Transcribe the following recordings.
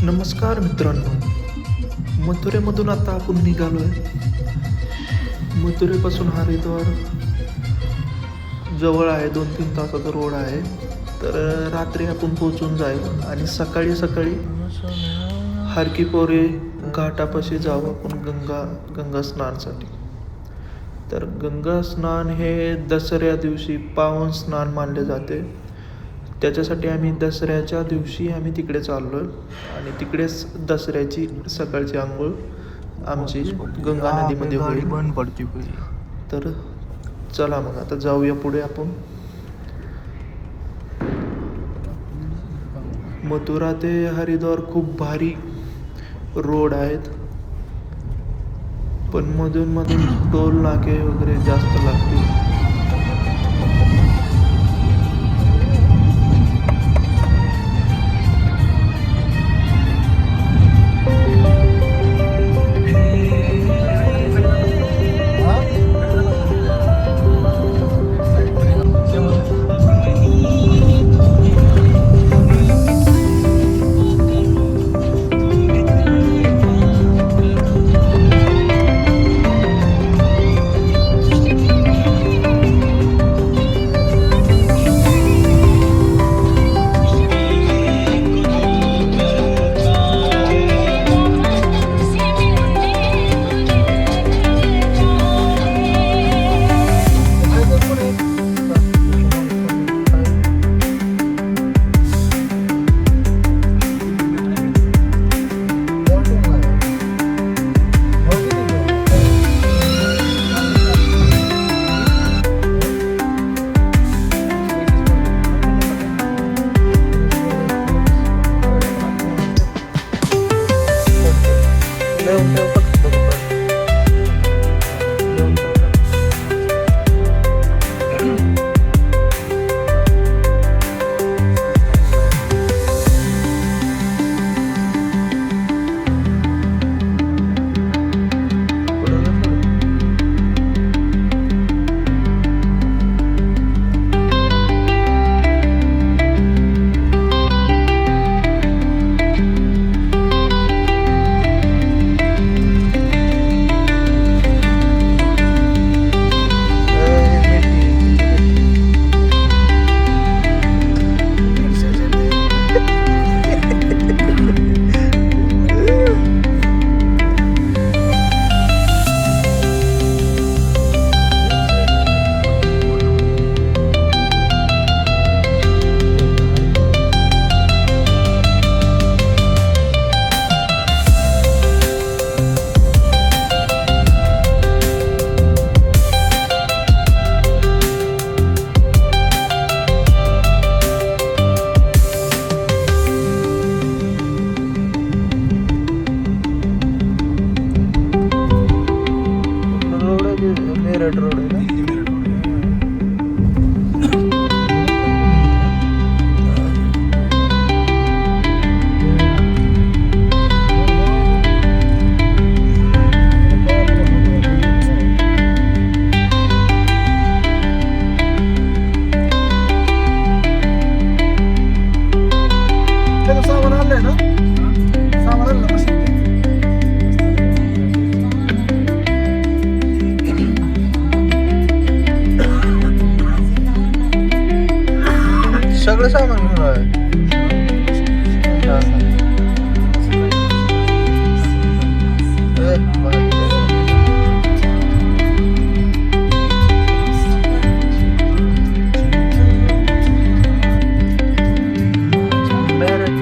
नमस्कार मित्रांनो, मथुरेमधून आता आपण निघालो आहे. मथुरेपासून हरिद्वार जवळ आहे, 2-3 तासाचा रोड आहे. तर रात्री आपण पोचून जाईल आणि सकाळी सकाळी हर की पौरी घाटापाशी जाऊ आपण गंगा स्नानासाठी. तर गंगा स्नान हे दसऱ्या दिवशी पावन स्नान मानले जाते. त्याच्यासाठी आम्ही दसऱ्याच्या दिवशी तिकडे चाललो आहे आणि तिकडेच दसऱ्याची सकाळची आंघोळ आमची गंगा नदीमध्ये होईल. तर चला मग आता जाऊया पुढे आपण. मथुरा ते हरिद्वार खूप भारी रोड आहेत, पण मधून मधून टोल नाके वगैरे जास्त लागतील. सगळं सामान घेऊन आहे.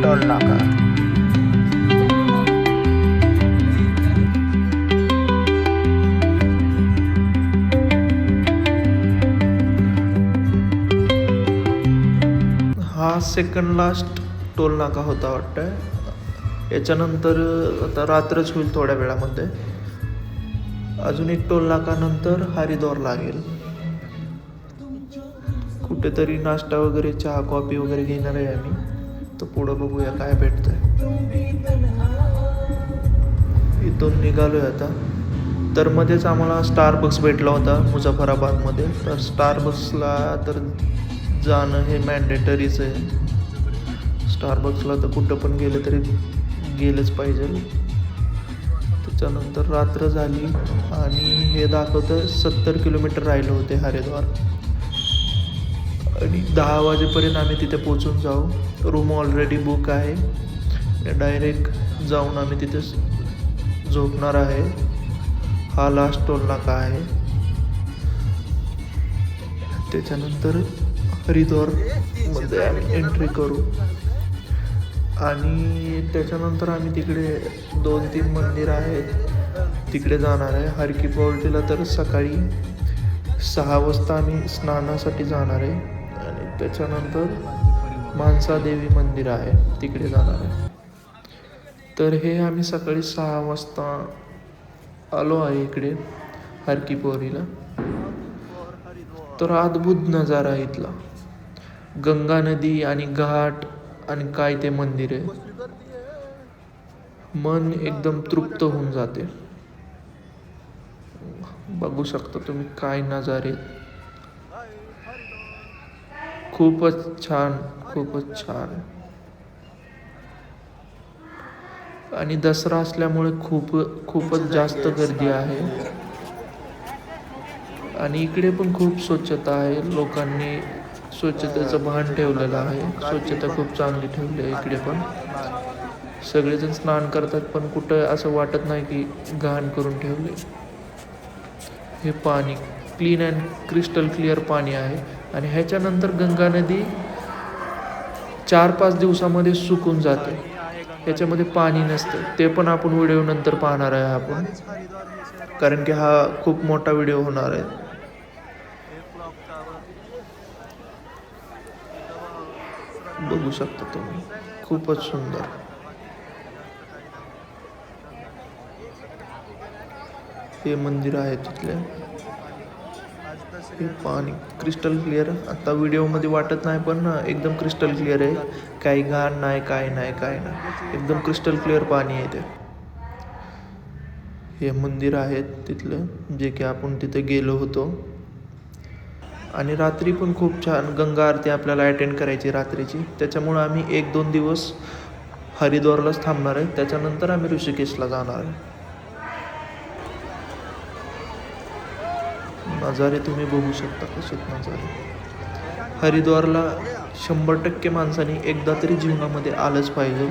टोल नाका हा सेकंड लास्ट टोल नाका होता वाटतं. याच्यानंतर आता रात्रच होईल थोड्या वेळामध्ये. अजून एक टोल नाका नंतर हरिद्वार लागेल. कुठेतरी नाश्ता वगैरे, चहा कॉफी वगैरे घेणार आहे आम्ही. तर पुढं बघूया काय भेटतंय. इथून निघालोय आता. तर मध्येच आम्हाला स्टारबक्स भेटला होता मुझफ्फराबादमध्ये. तर स्टारबक्सला तर जाणं हे मॅन्डेटरीच आहे. स्टारबक्सला तर कुठं पण गेलं तरी गेलंच पाहिजे. त्याच्यानंतर रात्र झाली आणि हे दाखवतं 70 किलोमीटर राहिलं होते हरिद्वार आणि 10 वाजेपर्यंत आम्ही तिथे पोचून जाऊ. रूम ऑलरेडी बुक आहे. डायरेक्ट जाऊन आम्ही तिथे झोपणार आहे. हा लास्ट टोल नाका आहे. त्याच्यानंतर हरिद्वारमध्ये आम्ही एंट्री करू आणि त्याच्यानंतर आम्ही तिकडे 2-3 मंदिर आहेत तिकडे जाणार आहे. हर की पौर्णिमेला तर सकाळी 6 वाजता आम्ही स्नानासाठी जाणार आहे आणि त्याच्यानंतर मानसादेवी मंदिर आहे तिकडे जाणार आहे. तर हे आम्ही सकाळी 6 वाजता आलो आहे इकडे हर की पौरीला. तर अद्भुत नजारा आहे इथला. गंगा नदी आणि घाट आणि काय ते मंदिर आहे. मन एकदम तृप्त होऊन जाते. बघू शकता तुम्ही काय नजारे. खूपच छान, खूपच छान. आणि दसरा असल्यामुळे खूपच जास्त गर्दी आहे आणि इकडे पण खूप स्वच्छता आहे. लोकांनी स्वच्छतेचं भान ठेवलेलं आहे. स्वच्छता खूप चांगली ठेवली आहे इकडे पण. सगळेजण स्नान करतात पण कुठं असं वाटत नाही की घाण करून ठेवले. हे पाणी क्लीन अँड क्रिस्टल क्लिअर पाणी आहे आणि ह्याच्यानंतर गंगा नदी 4-5 दिवसामध्ये सुकून जाते. ह्याच्यामध्ये पाणी नसतं. ते पण आपण व्हिडिओ नंतर पाहणार आहे आपण, कारण की हा खूप मोठा व्हिडिओ होणार आहे. बघू शकता तुम्ही, खूपच सुंदर. हे मंदिर आहे तिथले. हे पाणी क्रिस्टल क्लिअर. आता व्हिडिओमध्ये वाटत नाही पण एकदम क्रिस्टल क्लिअर आहे. काही घाण नाही, काय नाही, काय नाही. एकदम क्रिस्टल क्लिअर पाणी आहे ते. हे मंदिर आहेत तिथलं जे की आपण तिथे गेलो होतो. आणि रात्री पण खूप छान गंगा आरती आपल्याला अटेंड करायची रात्रीची. त्याच्यामुळं आम्ही 1-2 दिवस हरिद्वारलाच थांबणार आहे. त्याच्यानंतर आम्ही ऋषिकेशला जाणार आहे. नजारे तुम्ही बघू शकता कसे नजारे. हरिद्वारला 100% माणसाने एकदा तरी जीवनामध्ये आलंच पाहिजे.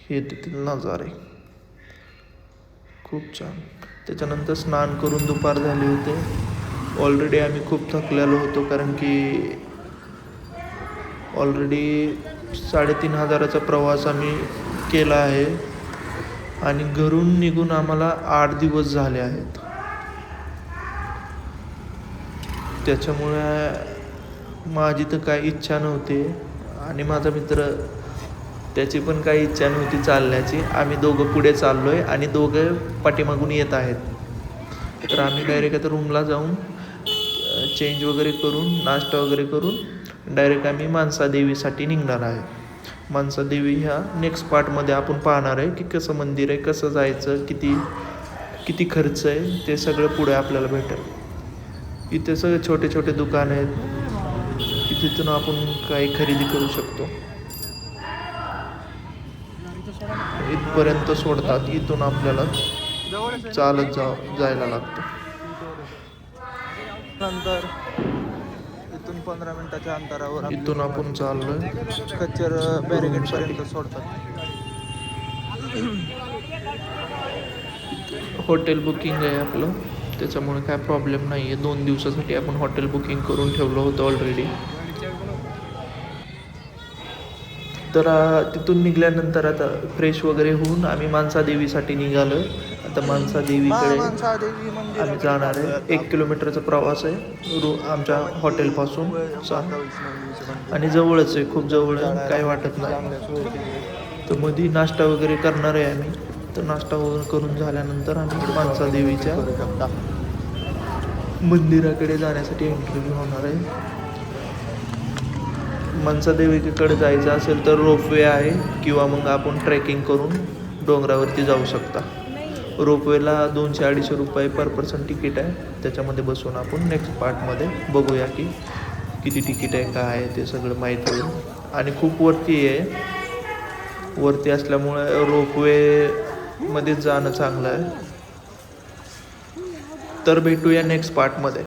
हे तिथले नजारे खूप छान. त्याच्यानंतर स्नान करून दुपार झाली होते. ऑलरेडी आम्ही खूप थकलेलो होतो कारण की ऑलरेडी 3,500चा प्रवास आम्ही केला आहे आणि घरून निघून आम्हाला 8 दिवस झाले आहेत. त्याच्यामुळे माझी तर काही इच्छा नव्हती आणि माझा मित्र त्याची पण काही इच्छा नव्हती चालण्याची. आम्ही दोघं पुढे चाललो आहे आणि दोघं पाठीमागून येत आहेत. तर आम्ही डायरेक्ट आता रूमला जाऊन चेंज वगैरे करून नाश्ता वगैरे करून डायरेक्ट आम्ही मानसादेवीसाठी निघणार आहे. मानसादेवी ह्या नेक्स्ट पार्टमध्ये आपण पाहणार आहे की कसं मंदिर आहे, कसं जायचं, किती खर्च आहे, ते सगळं पुढे आपल्याला भेटेल. इथे सगळे छोटे छोटे दुकान आहेत की तिथून आपण काही खरेदी करू शकतो. इथपर्यंत सोडतात, इथून आपल्याला चालत जायला लागतं. नंतर इथून 15 मिनिटाच्या अंतरावर इथून आपण चाललोय कच्चर बॅरिगेडपर्यंत सोडतात. हॉटेल बुकिंग आहे आपलं, त्याच्यामुळे काय प्रॉब्लेम नाही आहे. 2 दिवसासाठी आपण हॉटेल बुकिंग करून ठेवलं होतं ऑलरेडी. तर तिथून निघाल्यानंतर आता फ्रेश वगैरे होऊन आम्ही मानसादेवीसाठी निघालो. आता मानसादेवीकडे आम्ही जाणार आहे. 1 किलोमीटरचा प्रवास आहे आमच्या हॉटेलपासून आणि जवळच आहे, खूप जवळ आहे, काही वाटत नाही. तर मध्ये नाश्ता वगैरे करणार आहे आम्ही. तर नाश्ता वगैरे करून झाल्यानंतर आम्ही मानसादेवीच्या मंदिराकडे जाण्यासाठी एंट्री होणार आहे. मानसादेवीकडे जायचं असेल तर रोपवे आहे किंवा मग आपण ट्रेकिंग करून डोंगरावरती जाऊ शकता. रोपवेला 200-250 रुपये पर पर्सन तिकीट आहे. त्याच्यामध्ये बसून आपण नेक्स्ट पार्टमध्ये बघूया की किती तिकीट आहे काय आहे ते सगळं माहीत होईल. आणि खूप वरती आहे, वरती असल्यामुळे रोपवे मध्ये जाणं चांगलं आहे. तर भेटूया नेक्स्ट पार्टमध्ये.